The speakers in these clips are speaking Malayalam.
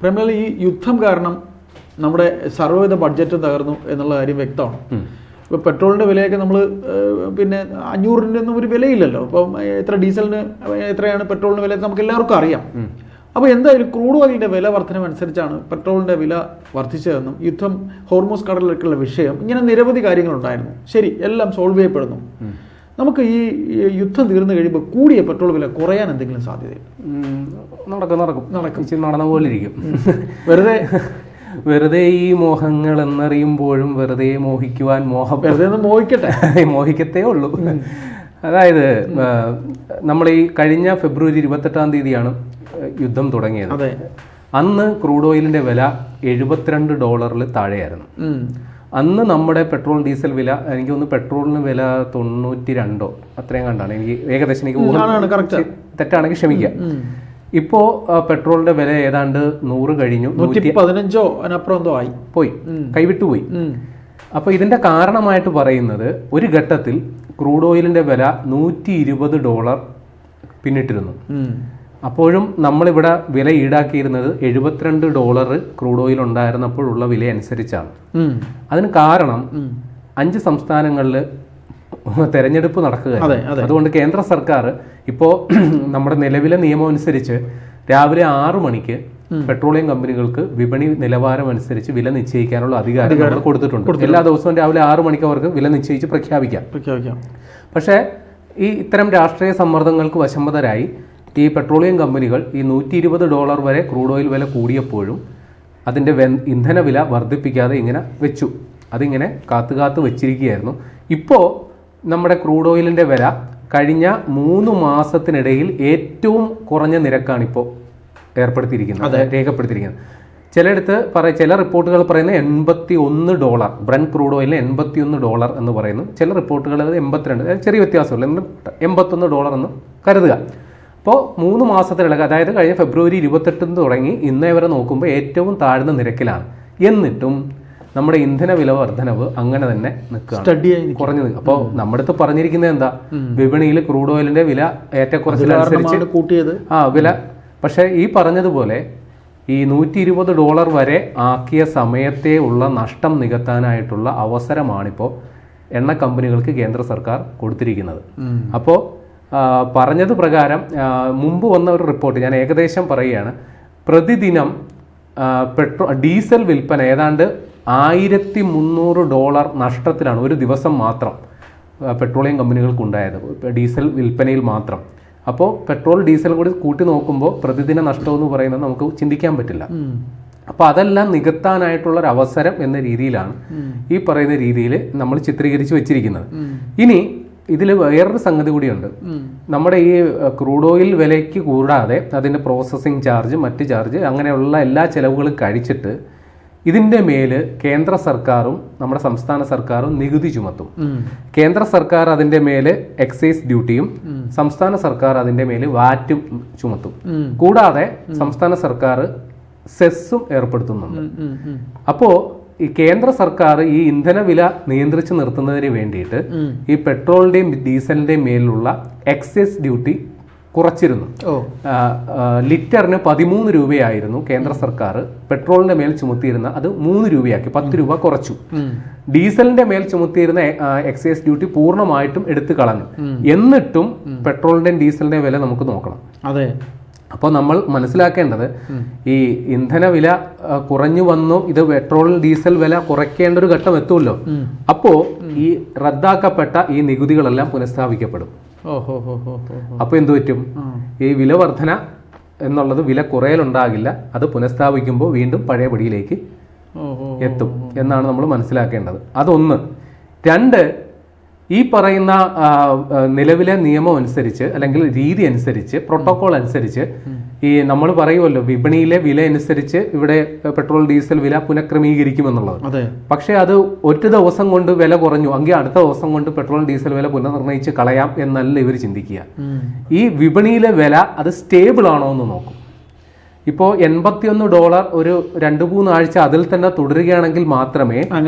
പ്രേമലാൽ, ഈ യുദ്ധം കാരണം നമ്മുടെ സർവ്വവിധ ബഡ്ജറ്റും തകർന്നു എന്നുള്ള കാര്യം വ്യക്തമാണ്. ഇപ്പോൾ പെട്രോളിൻ്റെ വിലയൊക്കെ നമ്മൾ പിന്നെ 500 ഒന്നും ഒരു വിലയില്ലല്ലോ. ഇപ്പം എത്ര ഡീസലിന് എത്രയാണ് പെട്രോളിന് വില നമുക്ക് എല്ലാവർക്കും അറിയാം. അപ്പോൾ എന്തായാലും ക്രൂഡ് ഓയിലിൻ്റെ വില വർധനമനുസരിച്ചാണ് പെട്രോളിൻ്റെ വില വർദ്ധിച്ചതെന്നും യുദ്ധം, ഹോർമൂസ് കടലിലേക്കുള്ള വിഷയം, ഇങ്ങനെ നിരവധി കാര്യങ്ങളുണ്ടായിരുന്നു. ശരി, എല്ലാം സോൾവ് ചെയ്യപ്പെടുന്നു. നമുക്ക് ഈ യുദ്ധം തീർന്നു കഴിയുമ്പോൾ കൂടിയ പെട്രോൾ വില കുറയാൻ എന്തെങ്കിലും സാധ്യതയില്ല? നടന്ന പോലെ ഇരിക്കും. വെറുതെ ഈ മോഹങ്ങൾ എന്നറിയുമ്പോഴും വെറുതെ മോഹിക്കുവാൻ വെറുതെ മോഹിക്കത്തേ ഉള്ളൂ. അതായത് നമ്മൾ ഈ കഴിഞ്ഞ ഫെബ്രുവരി 28-ാം തീയതിയാണ് യുദ്ധം തുടങ്ങിയത്. അന്ന് ക്രൂഡ് ഓയിലിന്റെ വില $72 താഴെയായിരുന്നു. അന്ന് നമ്മുടെ പെട്രോൾ ഡീസൽ വില, എനിക്ക് തോന്നുന്നു പെട്രോളിന് വില 92 അത്രയും കണ്ടാണ്. എനിക്ക് ഏകദേശം തെറ്റാണെങ്കിൽ ക്ഷമിക്കുക. ഇപ്പോ പെട്രോളിന്റെ വില ഏതാണ്ട് 100 കഴിഞ്ഞു, 115 അതിനപ്പുറം ആയി, പോയി, കൈവിട്ടുപോയി. അപ്പൊ ഇതിന്റെ കാരണമായിട്ട് പറയുന്നത്, ഒരു ഘട്ടത്തിൽ ക്രൂഡ് ഓയിലിന്റെ വില $120 പിന്നിട്ടിരുന്നു. അപ്പോഴും നമ്മളിവിടെ വില ഈടാക്കിയിരുന്നത് $72 ക്രൂഡ് ഓയിൽ ഉണ്ടായിരുന്നപ്പോഴുള്ള വില അനുസരിച്ചാണ്. അതിന് കാരണം 5 സംസ്ഥാനങ്ങളിൽ തെരഞ്ഞെടുപ്പ് നടക്കുകയാണ്. അതുകൊണ്ട് കേന്ദ്ര സർക്കാർ ഇപ്പോൾ നമ്മുടെ നിലവിലെ നിയമം അനുസരിച്ച് രാവിലെ 6 മണിക്ക് പെട്രോളിയം കമ്പനികൾക്ക് വിപണി നിലവാരം അനുസരിച്ച് വില നിശ്ചയിക്കാനുള്ള അധികാരം കൊടുത്തിട്ടുണ്ട്. എല്ലാ ദിവസവും രാവിലെ 6 മണിക്ക് അവർക്ക് വില നിശ്ചയിച്ച് പ്രഖ്യാപിക്കാം. പക്ഷേ ഈ ഇത്തരം രാഷ്ട്രീയ സമ്മർദ്ദങ്ങൾക്ക് വശംവദരായി ഈ പെട്രോളിയം കമ്പനികൾ ഈ $120 വരെ ക്രൂഡ് ഓയിൽ വില കൂടിയപ്പോഴും അതിൻ്റെ ഇന്ധന വില വർദ്ധിപ്പിക്കാതെ ഇങ്ങനെ വെച്ചു. അതിങ്ങനെ കാത്തു വെച്ചിരിക്കുകയായിരുന്നു. ഇപ്പോൾ നമ്മുടെ ക്രൂഡ് ഓയിലിൻ്റെ വില കഴിഞ്ഞ 3 മാസത്തിനിടയിൽ ഏറ്റവും കുറഞ്ഞ നിരക്കാണ് ഇപ്പോൾ രേഖപ്പെടുത്തിയിരിക്കുന്നത്. ചില റിപ്പോർട്ടുകൾ പറയുന്നത് $81, ബ്രന്റ് ക്രൂഡ് ഓയിലിന് $81 എന്ന് പറയുന്നു. ചില റിപ്പോർട്ടുകൾ അത് 82, ചെറിയ വ്യത്യാസമുള്ള $81 എന്ന് കരുതുക. അപ്പോൾ 3 മാസത്തിനിടയ്ക്ക്, അതായത് കഴിഞ്ഞ ഫെബ്രുവരി 28 തുടങ്ങി ഇന്നേ വരെ നോക്കുമ്പോൾ ഏറ്റവും താഴ്ന്ന നിരക്കിലാണ്. എന്നിട്ടും നമ്മുടെ ഇന്ധന വില വർധനവ് അങ്ങനെ തന്നെ നിൽക്കുകയാണ്, കുറഞ്ഞു നിൽക്കുക. അപ്പോൾ നമ്മുടെ അടുത്ത് പറഞ്ഞിരിക്കുന്നത് എന്താ, വിപണിയിൽ ക്രൂഡ് ഓയിലിന്റെ വില ഏറ്റക്കുറച്ചിലനുസരിച്ച് കൂട്ടിയത് വില. പക്ഷേ ഈ പറഞ്ഞതുപോലെ ഈ $120 വരെ ആക്കിയ സമയത്തെ ഉള്ള നഷ്ടം നികത്താനായിട്ടുള്ള അവസരമാണിപ്പോൾ എണ്ണ കമ്പനികൾക്ക് കേന്ദ്ര സർക്കാർ കൊടുത്തിരിക്കുന്നത്. അപ്പോൾ പറഞ്ഞത് പ്രകാരം മുമ്പ് വന്ന ഒരു റിപ്പോർട്ട് ഞാൻ ഏകദേശം പറയുകയാണ്. പ്രതിദിനം ഡീസൽ വിൽപ്പന ഏതാണ്ട് $1300 നഷ്ടത്തിലാണ് ഒരു ദിവസം മാത്രം പെട്രോളിയം കമ്പനികൾക്കുണ്ടായത്, ഡീസൽ വിൽപ്പനയിൽ മാത്രം. അപ്പോൾ പെട്രോൾ ഡീസൽ കൂടി കൂട്ടി നോക്കുമ്പോൾ പ്രതിദിന നഷ്ടം എന്ന് പറയുന്നത് നമുക്ക് ചിന്തിക്കാൻ പറ്റില്ല. അപ്പോൾ അതെല്ലാം നികത്താനായിട്ടുള്ളൊരു അവസരം എന്ന രീതിയിലാണ് ഈ പറയുന്ന രീതിയിൽ നമ്മൾ ചിത്രീകരിച്ച് വെച്ചിരിക്കുന്നത്. ഇനി ഇതിൽ വേറൊരു സംഗതി കൂടിയുണ്ട്. നമ്മുടെ ഈ ക്രൂഡ് ഓയിൽ വിലയ്ക്ക് കൂടാതെ അതിൻ്റെ പ്രോസസ്സിങ് ചാർജ്, മറ്റ് ചാർജ്, അങ്ങനെയുള്ള എല്ലാ ചെലവുകളും കഴിച്ചിട്ട് ഇതിൻ്റെ മേല് കേന്ദ്ര സർക്കാരും നമ്മുടെ സംസ്ഥാന സർക്കാരും നികുതി ചുമത്തും. കേന്ദ്ര സർക്കാർ അതിൻ്റെ മേല് എക്സൈസ് ഡ്യൂട്ടിയും സംസ്ഥാന സർക്കാർ അതിൻ്റെ മേല് വാറ്റും ചുമത്തും. കൂടാതെ സംസ്ഥാന സർക്കാർ സെസ്സും ഏർപ്പെടുത്തുന്നുണ്ട്. അപ്പോൾ ഈ കേന്ദ്ര സർക്കാർ ഈ ഇന്ധന വില നിയന്ത്രിച്ച് നിർത്തുന്നതിന് വേണ്ടിയിട്ട് ഈ പെട്രോളിന്റെയും ഡീസലിന്റെയും മേലുള്ള എക്സൈസ് ഡ്യൂട്ടി കുറച്ചിരുന്നു. ലിറ്ററിന് 13 രൂപയായിരുന്നു കേന്ദ്ര സർക്കാർ പെട്രോളിന്റെ മേൽ ചുമത്തിയിരുന്ന, അത് 3 രൂപയാക്കി, 10 രൂപ കുറച്ചു. ഡീസലിന്റെ മേൽ ചുമത്തിയിരുന്ന എക്സൈസ് ഡ്യൂട്ടി പൂർണ്ണമായിട്ടും എടുത്തു കളഞ്ഞു. എന്നിട്ടും പെട്രോളിന്റെയും ഡീസലിന്റെയും വില നമുക്ക് നോക്കണം. അതെ. അപ്പോൾ നമ്മൾ മനസ്സിലാക്കേണ്ടത്, ഈ ഇന്ധന വില കുറഞ്ഞു വന്നു, ഇത് പെട്രോൾ ഡീസൽ വില കുറയ്ക്കേണ്ട ഒരു ഘട്ടം എത്തുമല്ലോ. അപ്പോൾ ഈ റദ്ദാക്കപ്പെട്ട ഈ നികുതികളെല്ലാം പുനഃസ്ഥാപിക്കപ്പെടും. അപ്പോൾ എന്തു പറ്റും? ഈ വില വർധന എന്നുള്ളത് വില കുറയലുണ്ടാകില്ല, അത് പുനഃസ്ഥാപിക്കുമ്പോൾ വീണ്ടും പഴയ പടിയിലേക്ക് എത്തും എന്നാണ് നമ്മൾ മനസ്സിലാക്കേണ്ടത്. അതൊന്ന്. 2, ഈ പറയുന്ന നിലവിലെ നിയമം അനുസരിച്ച് അല്ലെങ്കിൽ രീതി അനുസരിച്ച്, പ്രോട്ടോകോൾ അനുസരിച്ച് ഈ നമ്മൾ പറയുമല്ലോ വിപണിയിലെ വില അനുസരിച്ച് ഇവിടെ പെട്രോൾ ഡീസൽ വില പുനഃക്രമീകരിക്കുമെന്നുള്ളത്. പക്ഷെ അത് ഒരു ദിവസം കൊണ്ട് വില കുറഞ്ഞു എങ്കിൽ അടുത്ത ദിവസം കൊണ്ട് പെട്രോൾ ഡീസൽ വില പുനർനിർണയിച്ച് കളയാം എന്നല്ല ഇവർ ചിന്തിക്കുക. ഈ വിപണിയിലെ വില അത് സ്റ്റേബിൾ ആണോ എന്ന് നോക്കും. ഇപ്പോൾ $81 ഒരു 2-3 ആഴ്ച അതിൽ തന്നെ തുടരുകയാണെങ്കിൽ മാത്രമേ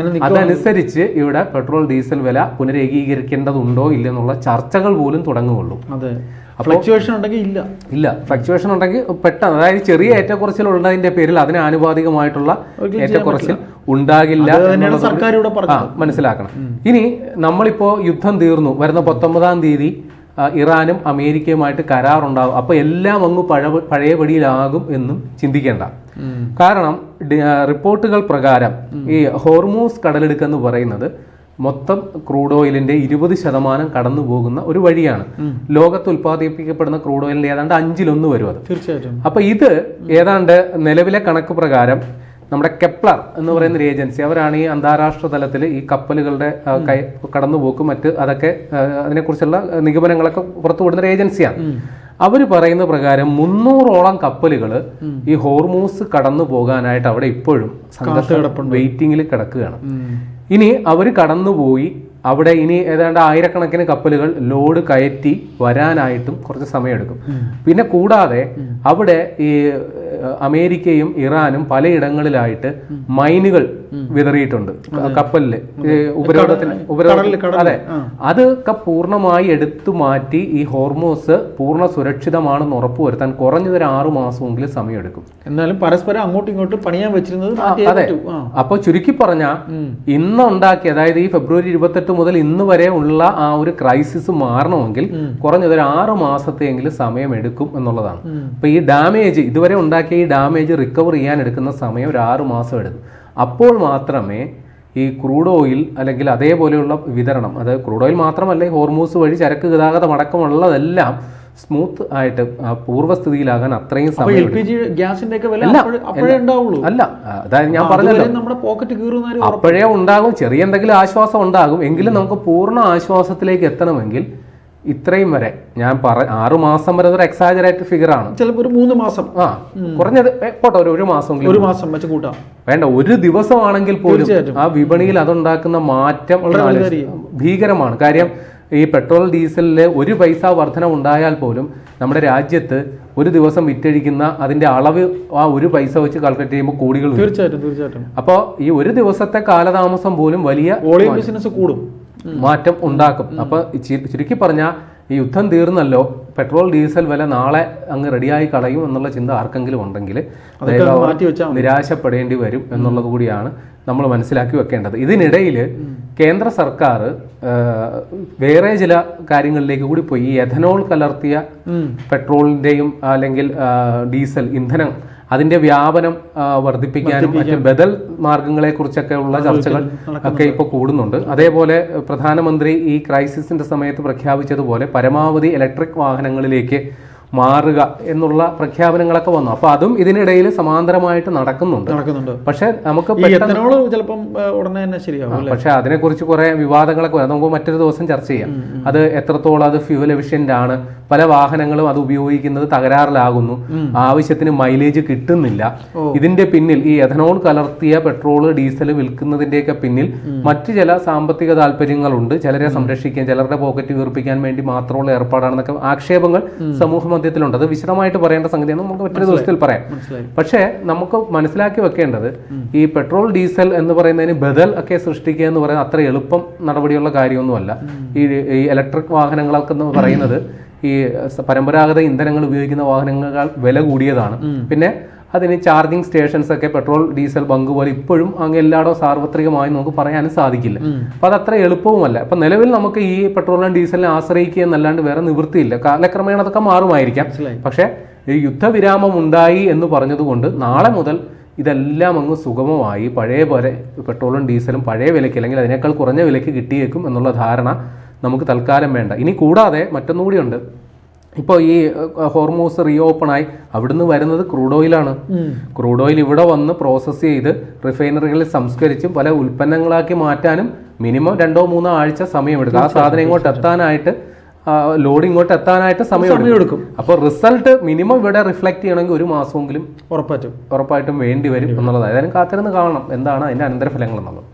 അതനുസരിച്ച് ഇവിടെ പെട്രോൾ ഡീസൽ വില പുനരേകീകരിക്കേണ്ടതുണ്ടോ ഇല്ലെന്നുള്ള ചർച്ചകൾ പോലും തുടങ്ങുകയുള്ളൂ. ഫ്ലക്ച്വേഷൻ ഉണ്ടെങ്കിൽ ഇല്ല ഫ്ലക്ച്വേഷൻ ഉണ്ടെങ്കിൽ പെട്ടെന്ന്, അതായത് ചെറിയ ഏറ്റക്കുറച്ചിൽ ഉള്ളതിന്റെ പേരിൽ അതിന് ആനുപാതികമായിട്ടുള്ള ഏറ്റക്കുറച്ചിൽ ഉണ്ടാകില്ല മനസ്സിലാക്കണം. ഇനി നമ്മളിപ്പോ യുദ്ധം തീർന്നു, വരുന്ന 19-ാം തീയതി ഇറാനും അമേരിക്കയുമായിട്ട് കരാറുണ്ടാകും, അപ്പൊ എല്ലാം അങ്ങ് പഴയപടിയിലാകും എന്നും ചിന്തിക്കേണ്ട. കാരണം റിപ്പോർട്ടുകൾ പ്രകാരം ഈ ഹോർമൂസ് കടലിടുക്ക് എന്ന് പറയുന്നത് മൊത്തം ക്രൂഡ് ഓയിലിന്റെ 20% കടന്നു പോകുന്ന ഒരു വഴിയാണ്. ലോകത്ത് ഉൽപ്പാദിപ്പിക്കപ്പെടുന്ന ക്രൂഡ് ഓയിലിന്റെ ഏതാണ്ട് 1/5 വരും അത്. തീർച്ചയായിട്ടും. അപ്പൊ ഇത് ഏതാണ്ട് നിലവിലെ കണക്ക് പ്രകാരം നമ്മുടെ കെപ്ലർ എന്ന് പറയുന്ന ഒരു ഏജൻസി, അവരാണ് ഈ അന്താരാഷ്ട്ര തലത്തിൽ ഈ കപ്പലുകളുടെ കടന്നുപോക്കും മറ്റ് അതൊക്കെ അതിനെക്കുറിച്ചുള്ള നിഗമനങ്ങളൊക്കെ പുറത്തുവിടുന്ന ഒരു ഏജൻസിയാണ്. അവർ പറയുന്ന പ്രകാരം 300ഓളം കപ്പലുകൾ ഈ ഹോർമൂസ് കടന്നു പോകാനായിട്ട് അവിടെ ഇപ്പോഴും സംഘർഷം വെയിറ്റിംഗിൽ കിടക്കുകയാണ്. ഇനി അവർ കടന്നുപോയി അവിടെ ഇനി ഏതാണ്ട് 1000കണക്കിന് കപ്പലുകൾ ലോഡ് കയറ്റി വരാനായിട്ടും കുറച്ച് സമയമെടുക്കും. പിന്നെ കൂടാതെ അവിടെ ഈ അമേരിക്കയും ഇറാനും പലയിടങ്ങളിലായിട്ട് മൈനുകൾ വിതറിയിട്ടുണ്ട് കപ്പലില്, ഉപരോധത്തിന്. അതെ, അതൊക്കെ പൂർണ്ണമായി എടുത്തു മാറ്റി ഈ ഹോർമോസ് പൂർണ്ണ സുരക്ഷിതമാണെന്ന് ഉറപ്പുവരുത്താൻ കുറഞ്ഞത് ഒരു 6 മാസമെങ്കിലും സമയമെടുക്കും. എന്നാലും പരസ്പരം അങ്ങോട്ടും ഇങ്ങോട്ടും പണിയാൻ വെച്ചിരുന്നത്. അതെ, അപ്പൊ ചുരുക്കി പറഞ്ഞ ഇന്ന് ഉണ്ടാക്കി, അതായത് ഈ ഫെബ്രുവരി 28 മുതൽ ഇന്ന് വരെ ഉള്ള ആ ഒരു ക്രൈസിസ് മാറണമെങ്കിൽ കുറഞ്ഞത് ഒരു 6 മാസത്തെയെങ്കിലും സമയം എടുക്കും എന്നുള്ളതാണ്. അപ്പൊ ഈ ഡാമേജ് ഇതുവരെ ഉണ്ടാക്കിയ ഈ ഡാമേജ് റിക്കവർ ചെയ്യാൻ എടുക്കുന്ന സമയം ഒരു 6 മാസം എടുക്കും. അപ്പോൾ മാത്രമേ ഈ ക്രൂഡ് ഓയിൽ അല്ലെങ്കിൽ അതേപോലെയുള്ള വിതരണം, അതായത് ക്രൂഡ് ഓയിൽ മാത്രമല്ല ഈ ഹോർമൂസ് വഴി ചരക്ക് ഗതാഗതം അടക്കമുള്ളതെല്ലാം സ്മൂത്ത് ആയിട്ട് പൂർവ്വസ്ഥിതിയിലാകാൻ അത്രയും സമയം. അല്ല, അതായത് ഞാൻ പറഞ്ഞല്ലോ, അപ്പോഴേ ഉണ്ടാകും, ചെറിയ എന്തെങ്കിലും ആശ്വാസം ഉണ്ടാകും. എങ്കിലും നമുക്ക് പൂർണ്ണ ആശ്വാസത്തിലേക്ക് എത്തണമെങ്കിൽ ഇത്രയും വരെ ഞാൻ 6 മാസം വരെ ഒരു എക്സാജറേറ്റഡ് ഫിഗർ ആണ്. ചിലപ്പോൾ ഒരു 3 മാസം, കുറഞ്ഞത് പോട്ടെ, ഒരു മാസം വെച്ച് കൂട്ടാം. വേണ്ട, ഒരു ദിവസമാണെങ്കിൽ പോലും ആ വിപണിയിൽ അതുണ്ടാക്കുന്ന മാറ്റം ഭീകരമാണ്. കാര്യം ഈ പെട്രോൾ ഡീസലില് 1 പൈസ വർധന ഉണ്ടായാൽ പോലും നമ്മുടെ രാജ്യത്ത് ഒരു ദിവസം വിറ്റഴിക്കുന്ന അതിന്റെ അളവ് ആ 1 പൈസ വെച്ച് കാൽക്കുലേറ്റ് ചെയ്യുമ്പോൾ കോടികൾ. തീർച്ചയായിട്ടും. അപ്പോൾ ഈ ഒരു ദിവസത്തെ കാലതാമസം പോലും വലിയ ബിസിനസ് കൂടും, മാറ്റം ഉണ്ടാക്കും. അപ്പൊ ചുരുക്കി പറഞ്ഞാൽ ഈ യുദ്ധം തീർന്നല്ലോ, പെട്രോൾ ഡീസൽ വില നാളെ അങ്ങ് റെഡിയായി കളയും എന്നുള്ള ചിന്ത ആർക്കെങ്കിലും ഉണ്ടെങ്കിൽ നിരാശപ്പെടേണ്ടി വരും എന്നുള്ളത് കൂടിയാണ് നമ്മൾ മനസ്സിലാക്കി വെക്കേണ്ടത്. ഇതിനിടയിൽ കേന്ദ്ര സർക്കാർ വേറെ ചില കാര്യങ്ങളിലേക്ക് കൂടി പോയി. ഈ എഥനോൾ കലർത്തിയ പെട്രോളിന്റെയും അല്ലെങ്കിൽ ഡീസൽ ഇന്ധനം അതിന്റെ വ്യാപനം വർദ്ധിപ്പിക്കാനും മറ്റ് ബദൽ മാർഗങ്ങളെ കുറിച്ചൊക്കെ ഉള്ള ചർച്ചകൾ ഒക്കെ ഇപ്പോൾ കൂടുന്നുണ്ട്. അതേപോലെ പ്രധാനമന്ത്രി ഈ ക്രൈസിസിന്റെ സമയത്ത് പ്രഖ്യാപിച്ചതുപോലെ പരമാവധി ഇലക്ട്രിക് വാഹനങ്ങളിലേക്ക് മാറുക എന്നുള്ള പ്രഖ്യാപനങ്ങളൊക്കെ വന്നു. അപ്പൊ അതും ഇതിനിടയിൽ സമാന്തരമായിട്ട് നടക്കുന്നുണ്ട്. പക്ഷെ നമുക്ക് ചിലപ്പം ഉടനെ തന്നെ ശരിയാവും. പക്ഷെ അതിനെക്കുറിച്ച് കുറെ വിവാദങ്ങളൊക്കെ വരാം, നമുക്ക് മറ്റൊരു ദിവസം ചർച്ച ചെയ്യാം. അത് എത്രത്തോളം അത് ഫ്യൂവൽ എഫിഷ്യന്റ് ആണ്, പല വാഹനങ്ങളും അത് ഉപയോഗിക്കുന്നത് തകരാറിലാകുന്നു, ആവശ്യത്തിന് മൈലേജ് കിട്ടുന്നില്ല. ഇതിന്റെ പിന്നിൽ ഈ എഥനോൾ കലർത്തിയ പെട്രോൾ ഡീസൽ വിൽക്കുന്നതിന്റെയൊക്കെ പിന്നിൽ മറ്റു ചില സാമ്പത്തിക താല്പര്യങ്ങളുണ്ട്. ചിലരെ സംരക്ഷിക്കാൻ, ചിലരുടെ പോക്കറ്റ് വീർപ്പിക്കാൻ വേണ്ടി മാത്രമുള്ള ഏർപ്പാടാണെന്നൊക്കെ ആക്ഷേപങ്ങൾ സമൂഹ മധ്യത്തിലുണ്ട്. അത് വിശദമായിട്ട് പറയേണ്ട സംഗതിയാണ്, നമുക്ക് മറ്റൊരു ദിവസത്തിൽ പറയാം. പക്ഷേ നമുക്ക് മനസ്സിലാക്കി വെക്കേണ്ടത് ഈ പെട്രോൾ ഡീസൽ എന്ന് പറയുന്നതിന് ബദൽ ഒക്കെ സൃഷ്ടിക്കുക എന്ന് പറയുന്നത് അത്ര എളുപ്പം നടപടിയുള്ള കാര്യമൊന്നുമല്ല. ഈ ഇലക്ട്രിക് വാഹനങ്ങളൊക്കെ എന്ന് പറയുന്നത് ഈ പരമ്പരാഗത ഇന്ധനങ്ങൾ ഉപയോഗിക്കുന്ന വാഹനങ്ങളെക്കാൾ വില കൂടിയതാണ്. പിന്നെ അതിന് ചാർജിങ് സ്റ്റേഷൻസ് ഒക്കെ പെട്രോൾ ഡീസൽ ബങ്ക് പോലെ ഇപ്പോഴും അങ്ങ് എല്ലായിടവും സാർവത്രികമായി നമുക്ക് പറയാനും സാധിക്കില്ല. അപ്പൊ അത് അത്ര എളുപ്പവുമല്ല. ഇപ്പൊ നിലവിൽ നമുക്ക് ഈ പെട്രോളിനും ഡീസലിനെ ആശ്രയിക്കുക എന്നല്ലാണ്ട് വേറെ നിവൃത്തിയില്ല. കാലക്രമേണ അതൊക്കെ മാറുമായിരിക്കാം. പക്ഷെ ഈ യുദ്ധവിരാമം ഉണ്ടായി എന്ന് പറഞ്ഞതുകൊണ്ട് നാളെ മുതൽ ഇതെല്ലാം അങ്ങ് സുഗമമായി പഴയ പോലെ പെട്രോളും ഡീസലും പഴയ വിലയ്ക്ക് അല്ലെങ്കിൽ അതിനേക്കാൾ കുറഞ്ഞ വിലയ്ക്ക് കിട്ടിയേക്കും എന്നുള്ള ധാരണ നമുക്ക് തൽക്കാലം വേണ്ട. ഇനി കൂടാതെ മറ്റൊന്നുകൂടിയുണ്ട്. ഇപ്പോൾ ഈ ഹോർമൂസ് റീഓപ്പണായി അവിടുന്ന് വരുന്നത് ക്രൂഡ് ഓയിലാണ്. ക്രൂഡ് ഓയിൽ ഇവിടെ വന്ന് പ്രോസസ്സ് ചെയ്ത് റിഫൈനറികളിൽ സംസ്കരിച്ചും പല ഉൽപ്പന്നങ്ങളാക്കി മാറ്റാനും മിനിമം 2-3 ആഴ്ച സമയമെടുക്കും. ആ സാധനം ഇങ്ങോട്ട് എത്താനായിട്ട്, ലോഡ് ഇങ്ങോട്ട് എത്താനായിട്ട് സമയമെടുക്കും. അപ്പോൾ റിസൾട്ട് മിനിമം ഇവിടെ റിഫ്ലക്ട് ചെയ്യണമെങ്കിൽ 1 മാസമെങ്കിലും ഉറപ്പായിട്ടും വേണ്ടി വരും എന്നുള്ളത്. ഏതായാലും കാത്തിരുന്ന് കാണണം എന്താണ് അതിന്റെ അനന്തരഫലങ്ങൾ എന്നുള്ളത്.